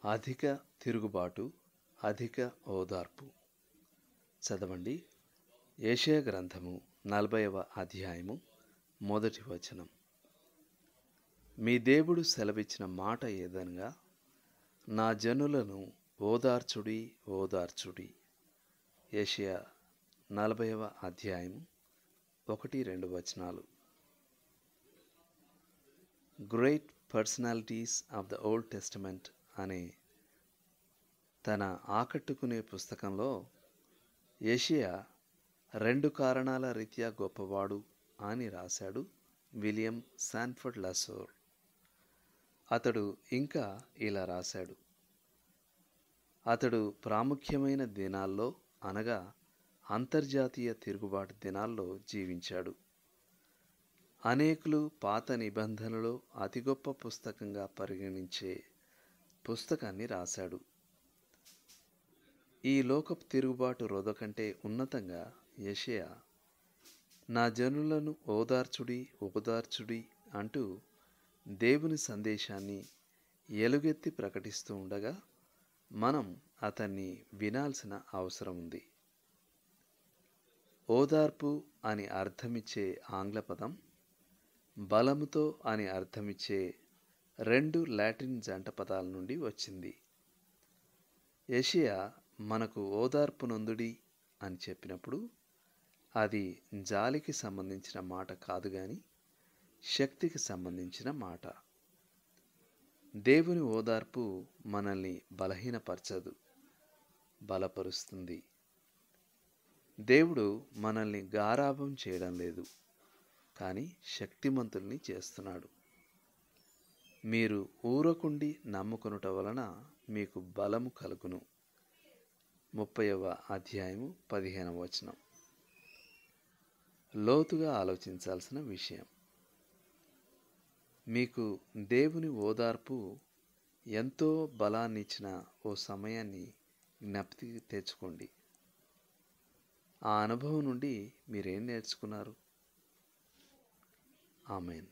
అధిక తిరుగుబాటు, అధిక ఓదార్పు. చదవండి. యెషయా గ్రంథము 40వ అధ్యాయము 1వ వచనం. మీ దేవుడు సెలవిచ్చిన మాట ఏదనగా, నా జనులను ఓదార్చుడి, ఓదార్చుడి. యెషయా 40వ అధ్యాయము 1-2 వచనాలు. Great personalities of the old testament అనే తన ఆకట్టుకునే పుస్తకంలో యెషయా 2 కారణాల రీత్యా గొప్పవాడు అని రాశాడు విలియం శాన్ఫర్డ్ లసోర్. అతడు ఇంకా ఇలా రాశాడు. అతడు ప్రాముఖ్యమైన దినాల్లో అనగా అంతర్జాతీయ తిరుగుబాటు దినాల్లో జీవించాడు. అనేకులు పాత నిబంధనలో అతి గొప్ప పుస్తకంగా పరిగణించే పుస్తకాన్ని రాశాడు. ఈ లోకపు తిరుగుబాటు రొద కంటే ఉన్నతంగా యెషయా నా జనులను ఓదార్చుడి, ఓదార్చుడి అంటూ దేవుని సందేశాన్ని ఎలుగెత్తి ప్రకటిస్తూ ఉండగా మనం అతన్ని వినాల్సిన అవసరం ఉంది. ఓదార్పు అని అర్థమిచ్చే ఆంగ్ల పదం బలముతో అని అర్థమిచ్చే 2 లాటిన్ జంట పదాల నుండి వచ్చింది. యెషయా మనకు ఓదార్పు నొందుడి అని చెప్పినప్పుడు అది జాలికి సంబంధించిన మాట కాదు గాని శక్తికి సంబంధించిన మాట. దేవుని ఓదార్పు మనల్ని బలహీనపరచదు, బలపరుస్తుంది. దేవుడు మనల్ని గారాబం చేయడం లేదు, కానీ శక్తిమంతుల్ని చేస్తున్నాడు. మీరు ఊరకుండి నమ్ముకొనుట వలన మీకు బలము కలుగును. 30వ అధ్యాయము 15వ వచనం. లోతుగా ఆలోచించాల్సిన విషయం. మీకు దేవుని ఓదార్పు ఎంతో బలాన్నిచ్చిన ఓ సమయాన్ని జ్ఞప్తికి తెచ్చుకోండి. ఆ అనుభవం నుండి మీరేం నేర్చుకున్నారు? ఆమేన్.